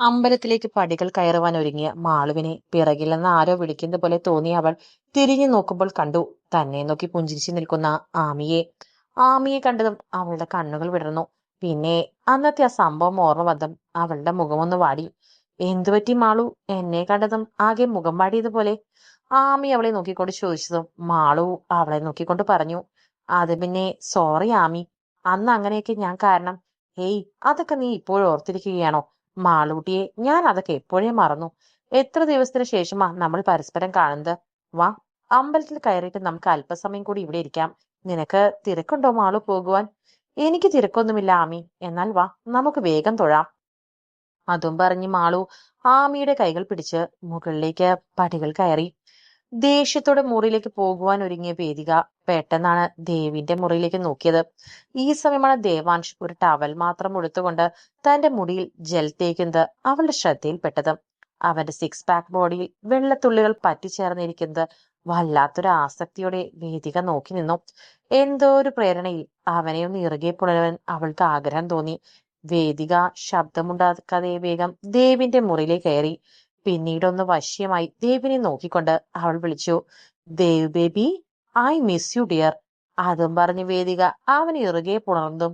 അമ്പലത്തിലേക്ക് പടികൾ കയറുവാൻ ഒരുങ്ങിയ മാളുവിനെ പിറകിൽ നിന്ന് ആരോ വിളിക്കുന്ന പോലെ തോന്നിയ അവൾ തിരിഞ്ഞു നോക്കുമ്പോൾ കണ്ടു തന്നെ നോക്കി പുഞ്ചിരിച്ചു നിൽക്കുന്ന ആമിയെ. ആമിയെ കണ്ടതും അവളുടെ കണ്ണുകൾ വിടർന്നു. പിന്നെ അന്നത്തെ ആ സംഭവം ഓർമ്മ വന്നതും അവളുടെ മുഖമൊന്ന് വാടി. എന്തുപറ്റി മാളു? എന്നെ കണ്ടതും ആകെ മുഖം വാടിയതുപോലെ ആമി അവളെ നോക്കിക്കൊണ്ട് ചോദിച്ചതും മാളു അവളെ നോക്കിക്കൊണ്ട് പറഞ്ഞു, അത് പിന്നെ സോറി ആമി, അന്ന് അങ്ങനെയൊക്കെ ഞാൻ കാരണം. ഏയ്, അതൊക്കെ നീ ഇപ്പോഴും ഓർത്തിരിക്കുകയാണോ? മാളൂട്ടിയെ, ഞാൻ അതൊക്കെ എപ്പോഴേ മറന്നു. എത്ര ദിവസത്തിന് ശേഷമാ നമ്മൾ പരസ്പരം കാണുന്നത്. വാ, അമ്പലത്തിൽ കയറിയിട്ട് നമുക്ക് അല്പസമയം കൂടി ഇവിടെ ഇരിക്കാം. നിനക്ക് തിരക്കുണ്ടോ മാളു പോകുവാൻ? എനിക്ക് തിരക്കൊന്നുമില്ല ആമി, എന്നാൽ വാ, നമുക്ക് വേഗം തൊഴാം. അതും പറഞ്ഞ് മാളു ആമിയുടെ കൈകൾ പിടിച്ച് മുകളിലേക്ക് പടികൾ കയറി. ദേഷ്യത്തോടെ മുറിയിലേക്ക് പോകുവാൻ ഒരുങ്ങിയ വേദിക പെട്ടെന്നാണ് ദേവിന്റെ മുറിയിലേക്ക് നോക്കിയത്. ഈ സമയമാണ് ദേവാൻഷ് ഒരു ടവൽ മാത്രം ഉടുത്തുകൊണ്ട് തന്റെ മുടിയിൽ ജെൽ തേക്കുന്നത് അവളുടെ ശ്രദ്ധയിൽപ്പെട്ടത്. അവന്റെ സിക്സ് പാക്ക് ബോഡിയിൽ വെള്ളത്തുള്ളികൾ പറ്റിച്ചേർന്നിരിക്കുന്നത് വല്ലാത്തൊരു ആസക്തിയോടെ വേദിക നോക്കി നിന്നു. എന്തോ ഒരു പ്രേരണയിൽ അവനെ ഒന്ന് ഇറുകെ പുണരാൻ അവൾക്ക് ആഗ്രഹം തോന്നി. വേദിക ശബ്ദമുണ്ടാക്കാതെ വേഗം ദേവിന്റെ മുറിയിലേക്ക് കയറി. പിന്നീടൊന്ന് വശ്യമായി ദേവിനെ നോക്കിക്കൊണ്ട് അവൾ വിളിച്ചു, Dev baby, I miss you dear. അതും പറഞ്ഞ് വേദിക അവനെ ഇറുകെ പുണർന്നു.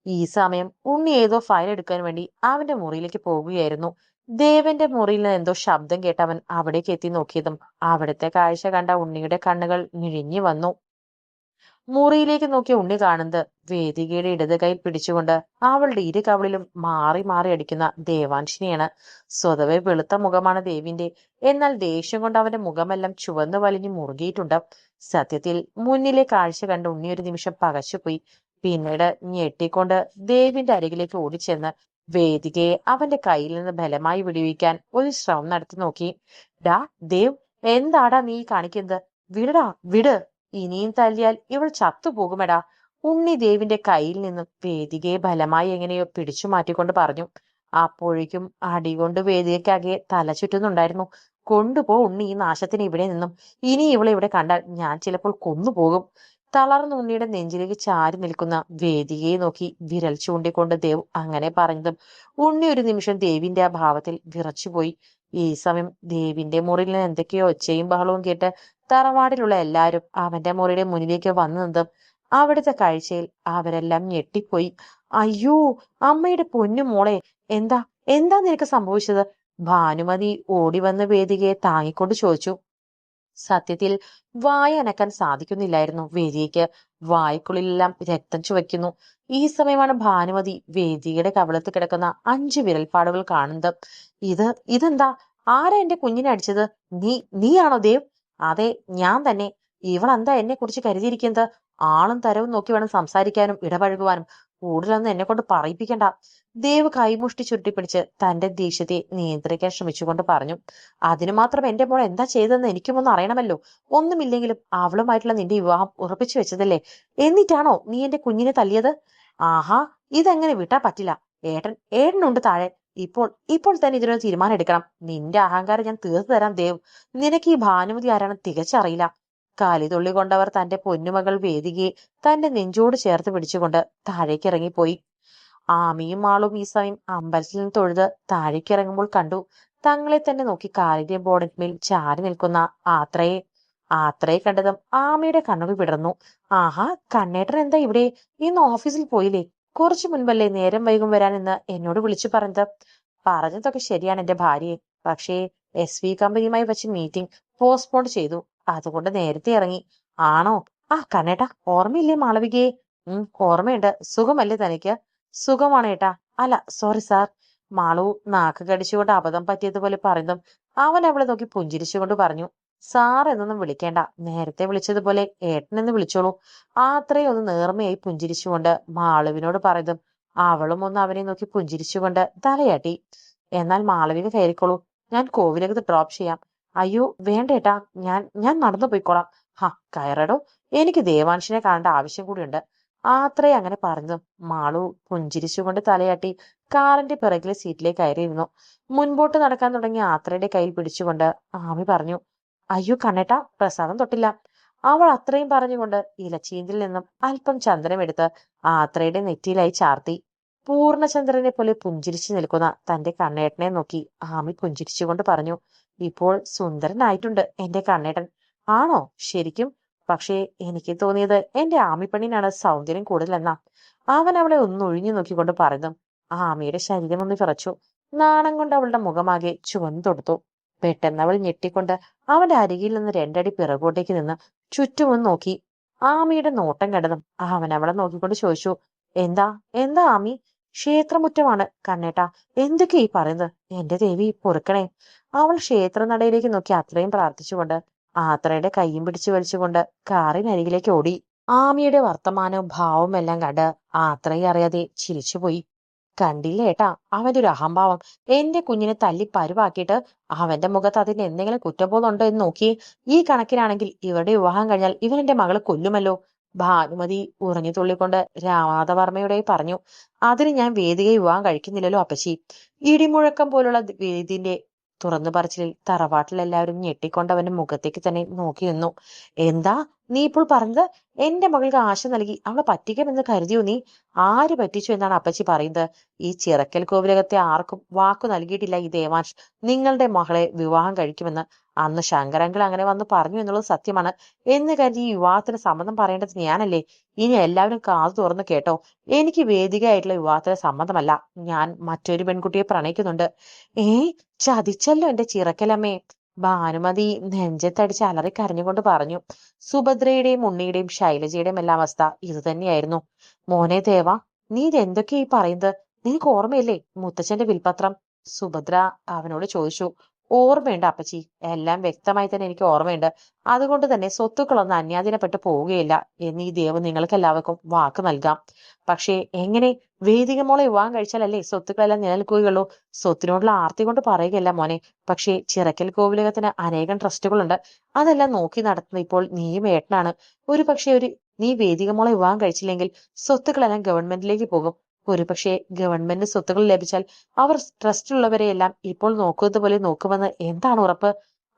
ഈ സമയം ഉണ്ണി ഏതോ ഫയൽ എടുക്കാൻ വേണ്ടി അവന്റെ മുറിയിലേക്ക് പോകുകയായിരുന്നു. ദേവന്റെ മുറിയിൽ നിന്ന് എന്തോ ശബ്ദം കേട്ട് അവൻ അവിടേക്ക് എത്തി നോക്കിയതും അവിടുത്തെ കാഴ്ച കണ്ട ഉണ്ണിയുടെ കണ്ണുകൾ മിഴിഞ്ഞു വന്നു. മുറിയിലേക്ക് നോക്കിയ ഉണ്ണി കാണുന്നത് വേദികയുടെ ഇടത് കൈയിൽ പിടിച്ചുകൊണ്ട് അവളുടെ ഇരു കവിളിലും മാറി മാറി അടിക്കുന്ന ദേവാൻഷിനെയാണ്. സ്വതവേ വെളുത്ത മുഖമാണ് ദേവിന്റെ, എന്നാൽ ദേഷ്യം കൊണ്ട് അവന്റെ മുഖമെല്ലാം ചുവന്നു വലിഞ്ഞു മുറുകിയിട്ടുണ്ട്. സത്യത്തിൽ മുന്നിലെ കാഴ്ച കണ്ട് ഉണ്ണി ഒരു നിമിഷം പകച്ചുപോയി. പിന്നീട് ഞെട്ടിക്കൊണ്ട് ദേവിന്റെ അരികിലേക്ക് ഓടിച്ചെന്ന് വേദികയെ അവന്റെ കയ്യിൽ നിന്ന് ബലമായി വിടുവിക്കാൻ ഒരു ശ്രമം നടത്തി നോക്കി. ഡാ ദേവ്, എന്താടാ നീ കാണിക്കുന്നത്? വിടടാ, വിട്. ഇനിയും തല്ലിയാൽ ഇവൾ ചത്തുപോകുമെടാ. ഉണ്ണി ദേവിന്റെ കയ്യിൽ നിന്നും വേദികയെ ബലമായി എങ്ങനെയോ പിടിച്ചു മാറ്റിക്കൊണ്ട് പറഞ്ഞു. അപ്പോഴേക്കും അടികൊണ്ട് വേദികയ്ക്കാകെ തല ചുറ്റുന്നുണ്ടായിരുന്നു. കൊണ്ടുപോ ഉണ്ണി ഈ നാശത്തിന് ഇവിടെ നിന്നും. ഇനി ഇവളെ ഇവിടെ കണ്ടാൽ ഞാൻ ചിലപ്പോൾ കൊന്നുപോകും. തളർന്ന ഉണ്ണിയുടെ നെഞ്ചിലേക്ക് ചാരി നിൽക്കുന്ന വേദികയെ നോക്കി വിരൽ ചൂണ്ടിക്കൊണ്ട് ദേവ് അങ്ങനെ പറഞ്ഞതും ഉണ്ണി ഒരു നിമിഷം ദേവിന്റെ ആ ഭാവത്തിൽ വിറച്ചുപോയി. ഈ സമയം ദേവിന്റെ മുറിയിൽ നിന്ന് എന്തൊക്കെയോ ഒച്ചയും ബഹളവും കേട്ട് തറവാടിലുള്ള എല്ലാവരും അവന്റെ മുറിയുടെ മുന്നിലേക്ക് വന്നു നിന്നതും അവിടുത്തെ കാഴ്ചയിൽ അവരെല്ലാം ഞെട്ടിപ്പോയി. അയ്യോ, അമ്മയുടെ പൊന്നു മോളെ, എന്താ എന്താ നിനക്ക് സംഭവിച്ചത്? ഭാനുമതി ഓടി വന്ന് വേദികയെ താങ്ങിക്കൊണ്ട് ചോദിച്ചു. സത്യത്തിൽ വായ അനക്കാൻ സാധിക്കുന്നില്ലായിരുന്നു വേദികയ്ക്ക്. വായ്ക്കുള്ളിലെല്ലാം രക്തം ചുവയ്ക്കുന്നു. ഈ സമയമാണ് ഭാനുമതി വേദികയുടെ കവിളത്ത് കിടക്കുന്ന 5 വിരൽപ്പാടുകൾ കാണുന്നത്. ഇതെന്താ? ആരാ എന്റെ കുഞ്ഞിനെ അടിച്ചത്? നീയാണോ ദേവ്? അതെ, ഞാൻ തന്നെ. ഇവളെന്താ എന്നെ കുറിച്ച് കരുതിയിരിക്കുന്നത്? ആളും തരവും നോക്കി വേണം സംസാരിക്കാനും ഇടപഴകുവാനും. കൂടുതലൊന്നും എന്നെ കൊണ്ട് പറയിപ്പിക്കണ്ട. ദേവ് കൈമുഷ്ടി ചുരുട്ടിപ്പിടിച്ച് തന്റെ ദേഷ്യത്തെ നിയന്ത്രിക്കാൻ ശ്രമിച്ചുകൊണ്ട് പറഞ്ഞു. അതിനു മാത്രം എന്റെ മോൾ എന്താ ചെയ്തതെന്ന് എനിക്കുമൊന്നും അറിയണമല്ലോ. ഒന്നുമില്ലെങ്കിലും അവളുമായിട്ടുള്ള നിന്റെ വിവാഹം ഉറപ്പിച്ചു വെച്ചതല്ലേ? എന്നിട്ടാണോ നീ എന്റെ കുഞ്ഞിനെ തല്ലിയത്? ആഹാ, ഇതെങ്ങനെ വിട്ടാ പറ്റില്ല. ഏട്ടനുണ്ട് താഴെ. ഇപ്പോൾ തന്നെ ഇതിനൊരു തീരുമാനം എടുക്കണം. നിന്റെ അഹങ്കാരം ഞാൻ തീർത്തു തരാം ദേവ്. നിനക്ക് ഈ ഭാനുമതി ആരാണെന്ന് തികച്ചറിയില്ല. കാലിതുള്ളി കൊണ്ടവർ തന്റെ പൊന്നുമകൾ വേദികയെ തന്റെ നെഞ്ചോട് ചേർത്ത് പിടിച്ചുകൊണ്ട് താഴേക്ക് ഇറങ്ങിപ്പോയി. ആമിയും ആളും ഈ സമയം അമ്പലത്തിൽ നിന്ന് തൊഴുത് താഴേക്ക് ഇറങ്ങുമ്പോൾ കണ്ടു തങ്ങളെ തന്നെ നോക്കി കാലിന്റെ ബോർഡിന്മേൽ ചാരി നിൽക്കുന്ന ആത്രയെ കണ്ടതും ആമയുടെ കണ്ണുകൾ വിടർന്നു. ആഹാ, കണ്ണേട്ടൻ എന്താ ഇവിടെ? ഇന്ന് ഓഫീസിൽ പോയില്ലേ? കുറച്ചു മുൻപല്ലേ നേരം വൈകും വരാനെന്ന് എന്നോട് വിളിച്ചു പറഞ്ഞത്? പറഞ്ഞതൊക്കെ ശരിയാണ് എന്റെ ഭാര്യയെ. പക്ഷേ SV കമ്പനിയുമായി വെച്ച് മീറ്റിംഗ് പോസ്റ്റ്പോൺ ചെയ്തു. അതുകൊണ്ട് നേരത്തെ ഇറങ്ങി. ആണോ? ആ കണ്ണേട്ടാ, ഓർമ്മയില്ലേ മാളവികയെ? ഓർമ്മയുണ്ട്. സുഖമല്ലേ തനിക്ക്? സുഖമാണ് ഏട്ടാ. അല്ല, സോറി സാർ. മാളു നാക്ക് കടിച്ചുകൊണ്ട് അബദ്ധം പറ്റിയതുപോലെ പറയുന്നു. അവൻ അവളെ നോക്കി പുഞ്ചിരിച്ചുകൊണ്ട് പറഞ്ഞു, സാർ എന്നൊന്നും വിളിക്കേണ്ട. നേരത്തെ വിളിച്ചതുപോലെ ഏട്ടനെന്ന് വിളിച്ചോളൂ. അത്രയും ഒന്ന് നേർമയായി പുഞ്ചിരിച്ചുകൊണ്ട് മാളുവിനോട് പറയുന്നു. അവളും ഒന്ന് അവനെ നോക്കി പുഞ്ചിരിച്ചുകൊണ്ട് തലയാട്ടി. എന്നാൽ മാളവിക കയറിക്കോളൂ, ഞാൻ കോവിലകത്ത് ഡ്രോപ്പ് ചെയ്യാം. അയ്യോ വേണ്ടേട്ടാ, ഞാൻ നടന്നു പോയിക്കോളാം. കയറടോ, എനിക്ക് ദേവാൻഷിനെ കാണേണ്ട ആവശ്യം കൂടിയുണ്ട്. ആത്രയെ അങ്ങനെ പറഞ്ഞു. മാളു പുഞ്ചിരിച്ചുകൊണ്ട് തലയാട്ടി കാറിന്റെ പിറകിലെ സീറ്റിലേക്ക് കയറിയിരുന്നു. മുൻപോട്ട് നടക്കാൻ തുടങ്ങിയ ആത്രയുടെ കയ്യിൽ പിടിച്ചുകൊണ്ട് ആമി പറഞ്ഞു, അയ്യോ കണ്ണേട്ടാ, പ്രസാദം തൊട്ടില്ല. അവൾ അത്രയും പറഞ്ഞുകൊണ്ട് ഇലച്ചീന്തിൽ നിന്നും അല്പം ചന്ദനം എടുത്ത് ആത്രയുടെ നെറ്റിയിലായി ചാർത്തി. പൂർണ്ണചന്ദ്രനെ പോലെ പുഞ്ചിരിച്ചു നിൽക്കുന്ന തന്റെ കണ്ണേട്ടനെ നോക്കി ആമി പുഞ്ചിരിച്ചുകൊണ്ട് പറഞ്ഞു, ഇപ്പോൾ സുന്ദരനായിട്ടുണ്ട് എന്റെ കണ്ണേട്ടൻ. ആണോ ശരിക്കും? പക്ഷേ എനിക്ക് തോന്നിയത് എന്റെ ആമിപ്പെണ്ണിനാണ് സൗന്ദര്യം കൂടുതലെന്നാ. അവൻ അവളെ ഒന്ന് ഒഴിഞ്ഞു നോക്കിക്കൊണ്ട് പറഞ്ഞു. ആമിയുടെ ശരീരം ഒന്ന് വിറച്ചു. നാണം കൊണ്ട് അവളുടെ മുഖമാകെ ചുവന്നു തൊടുത്തു. പെട്ടെന്ന് അവൾ ഞെട്ടിക്കൊണ്ട് അവന്റെ അരികിൽ നിന്ന് രണ്ടടി പിറകോട്ടേക്ക് നിന്ന് ചുറ്റുമൊന്ന് നോക്കി. ആമിയുടെ നോട്ടം കണ്ടതും അവൻ അവളെ നോക്കിക്കൊണ്ട് ചോദിച്ചു, എന്താ എന്താ ആമി? ക്ഷേത്രമുറ്റമാണ് കണ്ണേട്ടാ, എന്തൊക്കെ ഈ പറയുന്നത്? എന്റെ ദേവി പൊറുക്കണേ. അവൾ ക്ഷേത്രനടയിലേക്ക് നോക്കി അത്രയും പ്രാർത്ഥിച്ചുകൊണ്ട് ആത്രയുടെ കൈയും പിടിച്ചു വലിച്ചുകൊണ്ട് കാറിനരികിലേക്ക് ഓടി. ആമിയുടെ വർത്തമാനവും ഭാവവും എല്ലാം കണ്ട് ആത്രയെ അറിയാതെ ചിരിച്ചുപോയി. കണ്ടില്ലേ ഏട്ടാ അവന്റെ ഒരു അഹംഭാവം. എന്റെ കുഞ്ഞിനെ തല്ലി പരുവാക്കിയിട്ട് അവന്റെ മുഖത്ത് അതിന് എന്തെങ്കിലും കുറ്റബോധമുണ്ടോ എന്ന് നോക്കിയേ. ഈ കണക്കിനാണെങ്കിൽ ഇവരുടെ വിവാഹം കഴിഞ്ഞാൽ ഇവൻ എന്റെ മകളെ കൊല്ലുമല്ലോ. ഭാനുമതി ഉറഞ്ഞു തുള്ളിക്കൊണ്ട് രാമാധവർമ്മയോടെ പറഞ്ഞു. അതിന് ഞാൻ വേദികയെ വിവാഹം കഴിക്കുന്നില്ലല്ലോ അപ്പച്ചി. ഇടിമുഴക്കം പോലുള്ള വേദിന്റെ തുറന്നു പറച്ചിലിൽ തറവാട്ടിലെല്ലാവരും ഞെട്ടിക്കൊണ്ട് അവന്റെ മുഖത്തേക്ക് തന്നെ നോക്കി നിന്നു. എന്താ നീ ഇപ്പോൾ പറഞ്ഞത്? എന്റെ മകൾക്ക് ആശ നൽകി അവളെ പറ്റിക്കാമെന്ന് കരുതിയോ നീ? ആര് പറ്റിച്ചു എന്നാണ് അപ്പച്ചി പറയുന്നത്? ഈ ചിറക്കൽ കോവിലകത്തെ ആർക്കും വാക്കു നൽകിയിട്ടില്ല ഈ ദേവാൻഷ് നിങ്ങളുടെ മകളെ വിവാഹം കഴിക്കുമെന്ന്. അന്ന് ശങ്കരങ്കിൾ അങ്ങനെ വന്ന് പറഞ്ഞു എന്നുള്ളത് സത്യമാണ് എന്ന് കരുതി ഈ വിവാഹത്തിന് സമ്മതം പറയേണ്ടത് ഞാനല്ലേ? ഇനി എല്ലാവരും കാതു തുറന്ന് കേട്ടോ. എനിക്ക് വേദികയായിട്ടുള്ള വിവാഹത്തിന് സമ്മതമല്ല. ഞാൻ മറ്റൊരു പെൺകുട്ടിയെ പ്രണയിക്കുന്നുണ്ട്. ഏ ചതിച്ചല്ലോ എന്റെ ചിറക്കലമ്മേ. ഭാനുമതി നെഞ്ചത്തടിച്ച് അലറി കരഞ്ഞുകൊണ്ട് പറഞ്ഞു. സുഭദ്രയുടെയും ഉണ്ണിയുടെയും ശൈലജയുടെയും എല്ലാം അവസ്ഥ ഇത് തന്നെയായിരുന്നു. മോനെ ദേവ, നീ ഇതെന്തൊക്കെയാ ഈ പറയുന്നത്? നിനക്ക് ഓർമ്മയില്ലേ മുത്തച്ഛന്റെ വിൽപത്രം? സുഭദ്ര അവനോട് ചോദിച്ചു. ഓർമ്മയുണ്ട് അപ്പച്ചി, എല്ലാം വ്യക്തമായി തന്നെ എനിക്ക് ഓർമ്മയുണ്ട്. അതുകൊണ്ട് തന്നെ സ്വത്തുക്കളൊന്നും അന്യാധീനപ്പെട്ടു പോവുകയില്ല എന്ന് ഈ ദേവൻ നിങ്ങൾക്ക് എല്ലാവർക്കും വാക്ക് നൽകാം. പക്ഷേ എങ്ങനെ? വേദിക മോളെ വിവാഹം കഴിച്ചാലല്ലേ സ്വത്തുക്കളെല്ലാം നിലനിൽക്കുകയുള്ളൂ. സ്വത്തിനോടുള്ള ആർത്തി കൊണ്ട് പറയുകയല്ല മോനെ. പക്ഷേ ചിറക്കൽ കോവിലകത്തിന് അനേകം ട്രസ്റ്റുകളുണ്ട്. അതെല്ലാം നോക്കി നടത്തുന്നത് ഇപ്പോൾ നീയും ഏട്ടനാണ്. നീ വേദിക മോളെ വിവാഹം കഴിച്ചില്ലെങ്കിൽ സ്വത്തുക്കളെല്ലാം ഗവൺമെന്റിലേക്ക് പോകും. ഒരുപക്ഷെ ഗവൺമെന്റ് സ്വത്തുക്കൾ ലഭിച്ചാൽ അവർ ട്രസ്റ്റിലുള്ളവരെയെല്ലാം ഇപ്പോൾ നോക്കുന്നത് പോലെ നോക്കുമെന്ന് എന്താണ് ഉറപ്പ്?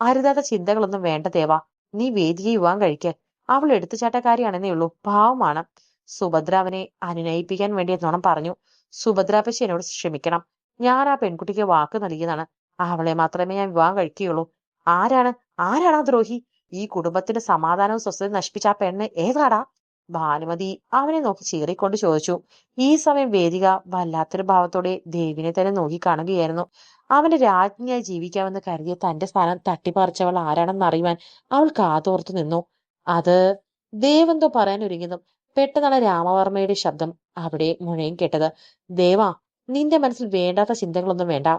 അരുതാത്ത ചിന്തകളൊന്നും വേണ്ട ദേവാ. നീ വേദിയെ വിവാഹം കഴിക്ക്. അവൾ എടുത്തുചാട്ടക്കാരിയാണെന്നേ ഉള്ളൂ, പാവമാണ്. സുഭദ്ര അവനെ അനുനയിപ്പിക്കാൻ വേണ്ടി നുണം പറഞ്ഞു. സുഭദ്രാപ്പച്ചി എന്നോട് ക്ഷമിക്കണം. ഞാൻ ആ പെൺകുട്ടിക്ക് വാക്ക് നൽകിയതാണ്. അവളെ മാത്രമേ ഞാൻ വിവാഹം കഴിക്കുകയുള്ളൂ. ആരാണ് ആരാണ് ആ ദ്രോഹി? ഈ കുടുംബത്തിന്റെ സമാധാനവും സ്വസ്ഥതയും നശിപ്പിച്ച ആ പെണ്ണ് ഏതാടാ? ഭാനുമതി അവനെ നോക്കി ചീറിക്കൊണ്ട് ചോദിച്ചു. ഈ സമയം വേദിക വല്ലാത്തൊരു ഭാവത്തോടെ ദേവിനെ തന്നെ നോക്കി കാണുകയായിരുന്നു. അവന്റെ രാജ്ഞിയായി ജീവിക്കാമെന്ന് കരുതിയ തന്റെ സ്ഥാനം തട്ടിപ്പറിച്ചവൾ ആരാണെന്ന് അറിയുവാൻ അവൾ കാതോർത്തു നിന്നു. അത് ദേവെന്തോ പറയാനൊരുങ്ങിയതും പെട്ടെന്നാണ് രാമവർമ്മയുടെ ശബ്ദം അവിടെ മുഴയും കേട്ടത്. ദേവാ, നിന്റെ മനസ്സിൽ വേണ്ടാത്ത ചിന്തകളൊന്നും വേണ്ട.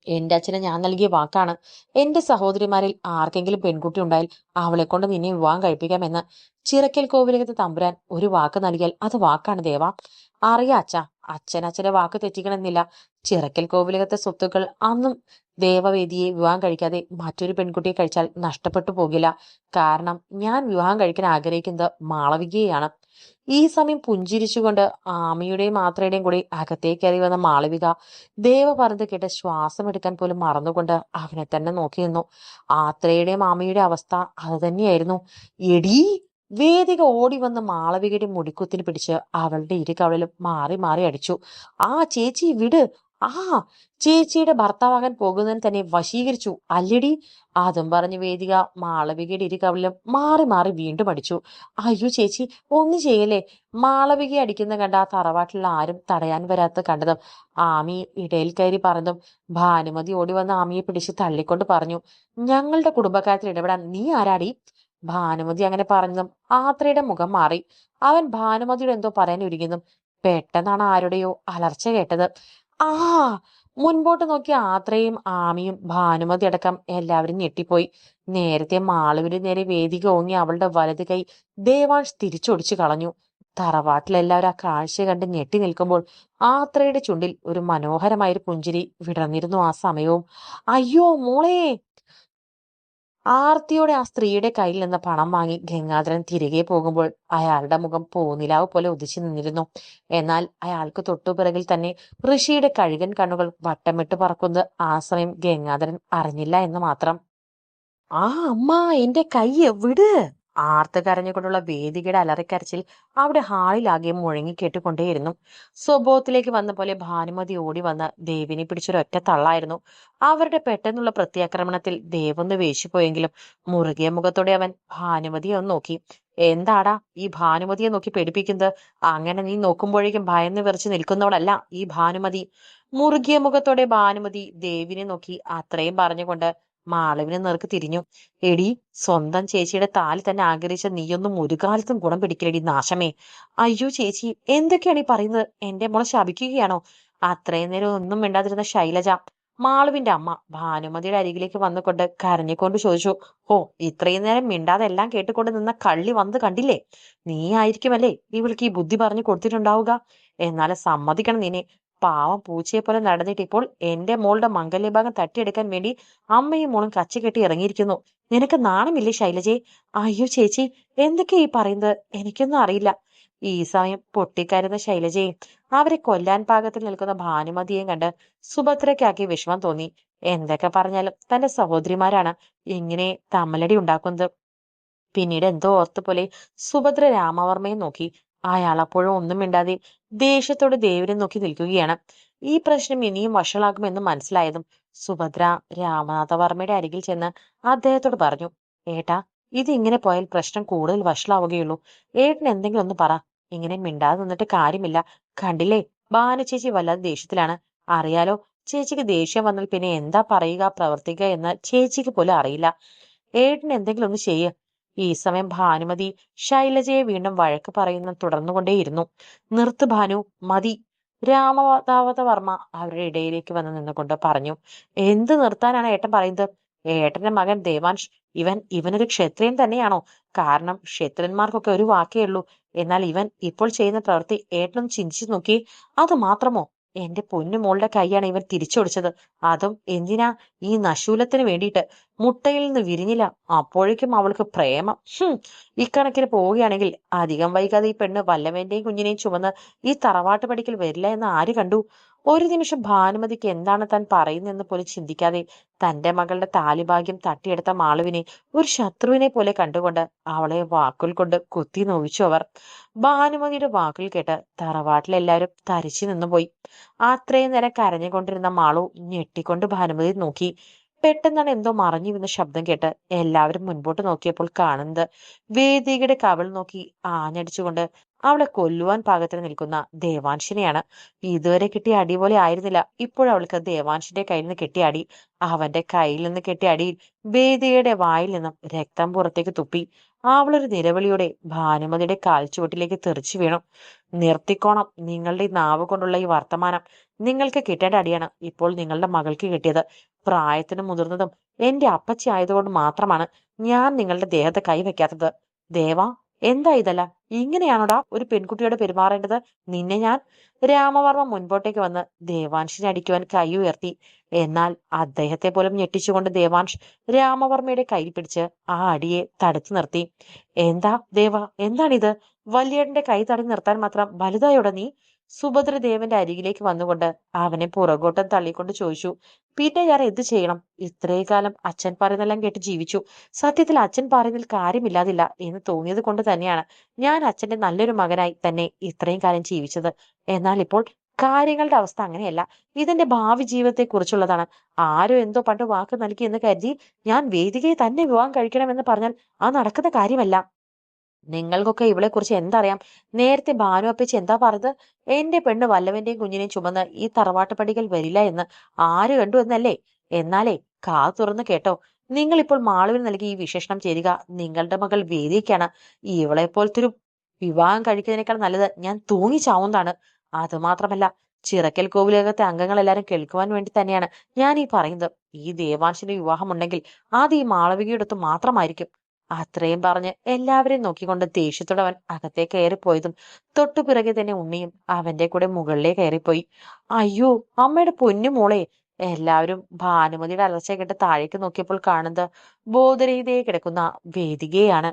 എന്റെ അച്ഛന് ഞാൻ നൽകിയ വാക്കാണ്. എന്റെ സഹോദരിമാരിൽ ആർക്കെങ്കിലും പെൺകുട്ടി ഉണ്ടായാൽ അവളെ കൊണ്ട് നിന്നെ വിവാഹം കഴിപ്പിക്കാമെന്ന്. ചിറക്കൽ കോവിലകത്ത് തമ്പുരാൻ ഒരു വാക്ക് നൽകിയാൽ അത് വാക്കാണ് ദേവാ. അറിയാ അച്ഛ, അച്ഛന്റെ വാക്ക് തെറ്റിക്കണമെന്നില്ല. ചിറക്കൽ കോവിലകത്തെ സ്വത്തുക്കൾ അന്നും ദേവവേദിയെ വിവാഹം കഴിക്കാതെ മറ്റൊരു പെൺകുട്ടിയെ കഴിച്ചാൽ നഷ്ടപ്പെട്ടു പോകില്ല. കാരണം ഞാൻ വിവാഹം കഴിക്കാൻ ആഗ്രഹിക്കുന്നത് മാളവികയെയാണ്. ഈ സമയം പുഞ്ചിരിച്ചുകൊണ്ട് ആമയുടെയും മാത്രയുടെയും കൂടി അകത്തേക്ക് കയറി വന്ന മാളവിക ദേവ പറഞ്ഞത് കേട്ട് ശ്വാസം എടുക്കാൻ പോലും മറന്നുകൊണ്ട് അവനെ തന്നെ നോക്കി നിന്നു. ആത്രയുടെയും ആമയുടെ അവസ്ഥ അത് തന്നെയായിരുന്നു. എടീ! വേദിക ഓടി വന്ന് മാളവികയുടെ മുടിക്കുത്തിന് പിടിച്ച് അവളുടെ ഇരു കവളിലും മാറി മാറി അടിച്ചു. ആ ചേച്ചി വിട്! ആ ചേച്ചിയുടെ ഭർത്താവാകാൻ പോകുന്നതിന് തന്നെ വശീകരിച്ചു അല്ലടി? അതും പറഞ്ഞ് വേദിക മാളവികയുടെ ഇരു കവളിലും മാറി മാറി വീണ്ടും അടിച്ചു. അയ്യോ ചേച്ചി, ഒന്നും ചെയ്യല്ലേ! മാളവികയെ അടിക്കുന്ന കണ്ട ആ തറവാട്ടിലുള്ള ആരും തടയാൻ വരാത്ത കണ്ടതും ആമി ഇടയിൽ കയറി പറഞ്ഞതും ഭാനുമതി ഓടി വന്ന് ആമിയെ പിടിച്ച് തള്ളിക്കൊണ്ട് പറഞ്ഞു. ഞങ്ങളുടെ കുടുംബക്കാര്യത്തിൽ ഇടപെടാൻ നീ ആരാടി? ഭാനുമതി അങ്ങനെ പറഞ്ഞതും ആത്രയുടെ മുഖം മാറി. അവൻ ഭാനുമതിയോട് എന്തോ പറയാൻ ഒരുങ്ങിയതും പെട്ടെന്നാണ് ആരുടെയോ അലർച്ച കേട്ടത്. ആ മുൻപോട്ട് നോക്കിയ ആത്രയും ആമിയും ഭാനുമതി അടക്കം എല്ലാവരും ഞെട്ടിപ്പോയി. നേരത്തെ മാളുവിന് നേരെ വേദിക ഓങ്ങി അവളുടെ വലത് കൈ ദേവാൻഷ് തിരിച്ചൊടിച്ചു കളഞ്ഞു. തറവാട്ടിലെല്ലാവരും ആ കാഴ്ച കണ്ട് ഞെട്ടി നിൽക്കുമ്പോൾ ആത്രയുടെ ചുണ്ടിൽ ഒരു മനോഹരമായൊരു പുഞ്ചിരി വിടർന്നിരുന്നു ആ സമയവും. അയ്യോ മോളെ! ആർത്തിയോടെ ആ സ്ത്രീയുടെ കയ്യിൽ നിന്ന് പണം വാങ്ങി ഗംഗാധരൻ തിരികെ പോകുമ്പോൾ അയാളുടെ മുഖം പൂനിലാവ് പോലെ ഉദിച്ചു നിന്നിരുന്നു. എന്നാൽ അയാൾക്ക് തൊട്ടുപിറകിൽ തന്നെ ഋഷിയുടെ കഴുകൻ കണ്ണുകൾ വട്ടമിട്ട് പറക്കുന്നത് ആ സമയം ഗംഗാധരൻ അറിഞ്ഞില്ല എന്ന് മാത്രം. ആ അമ്മ, എന്റെ കയ്യ് വിട്! ആർത്ത് കരഞ്ഞുകൊണ്ടുള്ള വേദികയുടെ അലറിക്കരച്ചിൽ അവിടെ ഹാളിലാകെ മുഴങ്ങി കേട്ടുകൊണ്ടേയിരുന്നു. സ്വബോധത്തിലേക്ക് വന്ന പോലെ ഭാനുമതി ഓടി വന്ന് ദേവിനെ പിടിച്ചൊരൊറ്റ തള്ളായിരുന്നു. അവരുടെ പെട്ടെന്നുള്ള പ്രത്യാക്രമണത്തിൽ ദേവൊന്ന് വേശിപ്പോയെങ്കിലും മുറുകിയ മുഖത്തോടെ അവൻ ഭാനുമതിയെ ഒന്ന് നോക്കി. എന്താടാ ഈ ഭാനുമതിയെ നോക്കി പേടിപ്പിക്കുന്നത്? അങ്ങനെ നീ നോക്കുമ്പോഴേക്കും ഭയന്ന് വിറച്ച് നിൽക്കുന്നവളല്ല ഈ ഭാനുമതി. മുറുകിയ മുഖത്തോടെ ഭാനുമതി ദേവിനെ നോക്കി അത്രയും പറഞ്ഞുകൊണ്ട് മാളവിനെ നേർക്ക് തിരിഞ്ഞു. എടി, സ്വന്തം ചേച്ചിയുടെ താലി തന്നെ ആഗ്രഹിച്ച നീയൊന്നും ഒരു കാലത്തും ഗുണം പിടിക്കില്ലടി നാശമേ. അയ്യോ ചേച്ചി, എന്തൊക്കെയാണ് ഈ പറയുന്നത്? എന്റെ മോളെ ശപിക്കുകയാണോ? അത്രയും നേരം ഒന്നും മിണ്ടാതിരുന്ന ശൈലജ, മാളുവിന്റെ അമ്മ, ഭാനുമതിയുടെ അരികിലേക്ക് വന്നുകൊണ്ട് കരഞ്ഞുകൊണ്ട് ചോദിച്ചു. ഓ, ഇത്രയും നേരം മിണ്ടാതെ എല്ലാം കേട്ടുകൊണ്ട് നിന്ന കള്ളി വന്ന് കണ്ടില്ലേ? നീ ആയിരിക്കുമല്ലേ ഇവൾക്ക് ഈ ബുദ്ധി പറഞ്ഞു കൊടുത്തിട്ടുണ്ടാവുക. എന്നാലും സമ്മതിക്കണം നിന്നെ. പാവം പൂച്ചയെ പോലെ നടന്നിട്ട് ഇപ്പോൾ എന്റെ മോളുടെ മംഗല്യഭാഗം തട്ടിയെടുക്കാൻ വേണ്ടി അമ്മയും മോളും കച്ചകെട്ടി ഇറങ്ങിയിരിക്കുന്നു. നിനക്ക് നാണമില്ലേ ശൈലജയെ? അയ്യോ ചേച്ചി, എന്തൊക്കെയാ ഈ പറയുന്നത്? എനിക്കൊന്നും അറിയില്ല. ഈ സമയം പൊട്ടിക്കരുന്ന ശൈലജയും അവരെ കൊല്ലാൻ പാകത്തിൽ നിൽക്കുന്ന ഭാനുമതിയെയും കണ്ട് സുഭദ്രയ്ക്കാക്കി വിഷമം തോന്നി. എന്തൊക്കെ പറഞ്ഞാലും തന്റെ സഹോദരിമാരാണ് ഇങ്ങനെ തമ്മലടി ഉണ്ടാക്കുന്നത്. പിന്നീട് എന്തോ ഓർത്തുപോലെ സുഭദ്ര രാമവർമ്മയെ നോക്കി. അയാൾ അപ്പോഴും ഒന്നും മിണ്ടാതെ ദേഷ്യത്തോടെ ദേവനെ നോക്കി നിൽക്കുകയാണ്. ഈ പ്രശ്നം ഇനിയും വഷളാകുമെന്ന് മനസ്സിലായതും സുഭദ്ര രാമനാഥവർമ്മയുടെ അരികിൽ ചെന്ന് അദ്ദേഹത്തോട് പറഞ്ഞു. ഏട്ടാ, ഇത് ഇങ്ങനെ പോയാൽ പ്രശ്നം കൂടുതൽ വഷളാവുകയുള്ളൂ. ഏട്ടൻ എന്തെങ്കിലും ഒന്ന് പറ. ഇങ്ങനെ മിണ്ടാതെ നിന്നിട്ട് കാര്യമില്ല. കണ്ടില്ലേ, ഭാനു ചേച്ചി വല്ലാതെ ദേഷ്യത്തിലാണ്. അറിയാലോ, ചേച്ചിക്ക് ദേഷ്യം വന്നാൽ പിന്നെ എന്താ പറയുക പ്രവർത്തിക്കുക എന്ന് ചേച്ചിക്ക് പോലും അറിയില്ല. ഏട്ടൻ എന്തെങ്കിലും ഒന്ന് ചെയ്യ്. ഈ സമയം ഭാനുമതി ശൈലജയെ വീണ്ടും വഴക്ക് പറയുന്ന തുടർന്നുകൊണ്ടേയിരുന്നു. നിർത്ത് ഭാനു, മതി. രാമദാവത വർമ്മ അവരുടെ ഇടയിലേക്ക് വന്ന് നിന്നുകൊണ്ട് പറഞ്ഞു. എന്ത് നിർത്താനാണ് ഏട്ടൻ പറയുന്നത്? ഏട്ടന്റെ മകൻ ദേവാൻഷ്, ഇവനൊരു ക്ഷത്രിയൻ തന്നെയാണോ? കാരണം ക്ഷത്രിയന്മാർക്കൊക്കെ ഒരു വാക്കേ ഉള്ളൂ. എന്നാൽ ഇവൻ ഇപ്പോൾ ചെയ്യുന്ന പ്രവൃത്തി ഏട്ടനൊന്ന് ചിന്തിച്ചു നോക്കി. അത് മാത്രമോ? എന്റെ പൊന്നുമോളുടെ കൈയാണ് ഇവൻ തിരിച്ചൊടിച്ചത്. അതും എന്തിനാ? ഈ നശൂലത്തിന് വേണ്ടിയിട്ട്. മുട്ടയിൽ നിന്ന് വിരിഞ്ഞില്ല, അപ്പോഴേക്കും അവൾക്ക് പ്രേമം. ഇക്കണക്കിന് പോവുകയാണെങ്കിൽ അധികം വൈകാതെ ഈ പെണ്ണ് വല്ലവന്റെയും കുഞ്ഞിനെയും ചുമന്ന് ഈ തറവാട്ട് പടിക്കൽ വരില്ല എന്ന് ആര് കണ്ടു? ഒരു നിമിഷം ഭാനുമതിക്ക് എന്താണ് താൻ പറയുന്നതെന്ന് പോലും ചിന്തിക്കാതെ തന്റെ മകളുടെ താലിഭാഗ്യം തട്ടിയെടുത്ത മാളുവിനെ ഒരു ശത്രുവിനെ പോലെ കണ്ടുകൊണ്ട് അവളെ വാക്കുകൾ കൊണ്ട് കുത്തി നോവിച്ചു അവർ. ഭാനുമതിയുടെ വാക്കുകൾ കേട്ട് തറവാട്ടിലെല്ലാവരും തരിച്ചു നിന്നുപോയി. അത്രയും നേരം കരഞ്ഞുകൊണ്ടിരുന്ന മാളു ഞെട്ടിക്കൊണ്ട് ഭാനുമതി നോക്കി. പെട്ടെന്നാണ് എന്തോ മറഞ്ഞു വീണ ശബ്ദം കേട്ട് എല്ലാവരും മുൻപോട്ട് നോക്കിയപ്പോൾ കാണുന്നത് വേദികയുടെ കവിൾ നോക്കി ആഞ്ഞടിച്ചുകൊണ്ട് അവളെ കൊല്ലുവാൻ പാകത്തിന് നിൽക്കുന്ന ദേവാൻഷിനെയാണ്. ഇതുവരെ കിട്ടിയ അടി പോലെ ആയിരുന്നില്ല ഇപ്പോഴവൾക്ക് ദേവാൻഷിന്റെ കയ്യിൽ നിന്ന് കിട്ടിയ അടി. അവന്റെ കയ്യിൽ നിന്ന് കിട്ടിയ അടിയിൽ വേദികയുടെ വായിൽ നിന്നും രക്തം പുറത്തേക്ക് തുപ്പി. അവളൊരു നിലവിളിയോടെ ഭാനുമതിയുടെ കാൽച്ചുവട്ടിലേക്ക് തെറിച്ചു വീണു. നിർത്തിക്കോണം നിങ്ങളുടെ നാവ് കൊണ്ടുള്ള ഈ വർത്തമാനം. നിങ്ങൾക്ക് കിട്ടേണ്ട അടിയാണ് ഇപ്പോൾ നിങ്ങളുടെ മകൾക്ക് കിട്ടിയത്. പ്രായത്തിന് മുതിർന്നതും എന്റെ അപ്പച്ചി ആയതുകൊണ്ട് മാത്രമാണ് ഞാൻ നിങ്ങളുടെ ദേഹത്ത് കൈവയ്ക്കാത്തത്. ദേവാ, എന്താ ഇതെല്ലാം? ഇങ്ങനെയാണോടാ ഒരു പെൺകുട്ടിയോട് പെരുമാറേണ്ടത്? നിന്നെ ഞാൻ... രാമവർമ്മ മുൻപോട്ടേക്ക് വന്ന് ദേവാൻഷിനെ അടിക്കുവാൻ കൈ ഉയർത്തി. എന്നാൽ അദ്ദേഹത്തെ പോലും ഞെട്ടിച്ചുകൊണ്ട് ദേവാൻഷ് രാമവർമ്മയുടെ കൈ പിടിച്ച് ആ അടിയെ തടുത്തു നിർത്തി. എന്താ ദേവ, എന്താണിത്? വല്യേട്ടന്റെ കൈ തടഞ്ഞു നിർത്താൻ മാത്രം വലുതായോടെ നീ? സുഭദ്ര ദേവന്റെ അരികിലേക്ക് വന്നുകൊണ്ട് അവനെ പുറകോട്ടം തള്ളിക്കൊണ്ട് ചോദിച്ചു. പിന്നെ ഞാൻ എന്ത് ചെയ്യണം? ഇത്രയും കാലം അച്ഛൻ പറയുന്നെല്ലാം കേട്ട് ജീവിച്ചു. സത്യത്തിൽ അച്ഛൻ പറയുന്നതിൽ കാര്യമില്ലാതില്ല എന്ന് തോന്നിയത് കൊണ്ട് തന്നെയാണ് ഞാൻ അച്ഛന്റെ നല്ലൊരു മകനായി തന്നെ ഇത്രയും കാലം ജീവിച്ചത്. എന്നാൽ ഇപ്പോൾ കാര്യങ്ങളുടെ അവസ്ഥ അങ്ങനെയല്ല. ഇതെന്റെ ഭാവി ജീവിതത്തെ കുറിച്ചുള്ളതാണ്. ആരോ എന്തോ പണ്ട് വാക്ക് നൽകി എന്ന് കരുതി ഞാൻ വേദികയെ തന്നെ വിവാഹം കഴിക്കണമെന്ന് പറഞ്ഞാൽ അത് നടക്കുന്ന കാര്യമല്ല. നിങ്ങൾക്കൊക്കെ ഇവളെ കുറിച്ച് എന്തറിയാം? നേരത്തെ ഭാനു അപ്പച്ചി എന്താ പറഞ്ഞത്? എന്റെ പെണ്ണ് വല്ലവന്റെയും കുഞ്ഞിനെയും ചുമന്ന് ഈ തറവാട്ട് പടികൾ വരില്ല എന്ന് ആര് കണ്ടു എന്നല്ലേ? എന്നാലേ തുറന്ന് കേട്ടോ. നിങ്ങൾ ഇപ്പോൾ മാളുവിന് നൽകി ഈ വിശേഷണം ചെയ്യുക നിങ്ങളുടെ മകൾ വേദിക്കാണ്. ഇവളെ പോലത്തെ ഒരു വിവാഹം കഴിക്കുന്നതിനേക്കാൾ നല്ലത് ഞാൻ തൂങ്ങിച്ചാവുന്നതാണ്. അതുമാത്രമല്ല, ചിറക്കൽ കോവിലകത്തെ അംഗങ്ങളെല്ലാരും കേൾക്കുവാൻ വേണ്ടി തന്നെയാണ് ഞാൻ ഈ പറയുന്നത്. ഈ ദേവാൻഷിന്റെ വിവാഹം ഉണ്ടെങ്കിൽ അത് ഈ മാളവികയോടൊത്ത് മാത്രമായിരിക്കും. അത്രയും പറഞ്ഞ് എല്ലാവരെയും നോക്കിക്കൊണ്ട് ദേഷ്യത്തോടെ അവൻ അകത്തെ കയറിപ്പോയതും തൊട്ടുപിറകെ തന്നെ ഉണ്ണിയും അവന്റെ കൂടെ മുകളിലേ കയറിപ്പോയി. അയ്യോ, അമ്മയുടെ പൊന്നു മോളെ! എല്ലാവരും ഭാനുമതിയുടെ അലർച്ച കേട്ട് താഴേക്ക് നോക്കിയപ്പോൾ കാണുന്നത് ബോധരഹിതയെ കിടക്കുന്ന വേദികയാണ്.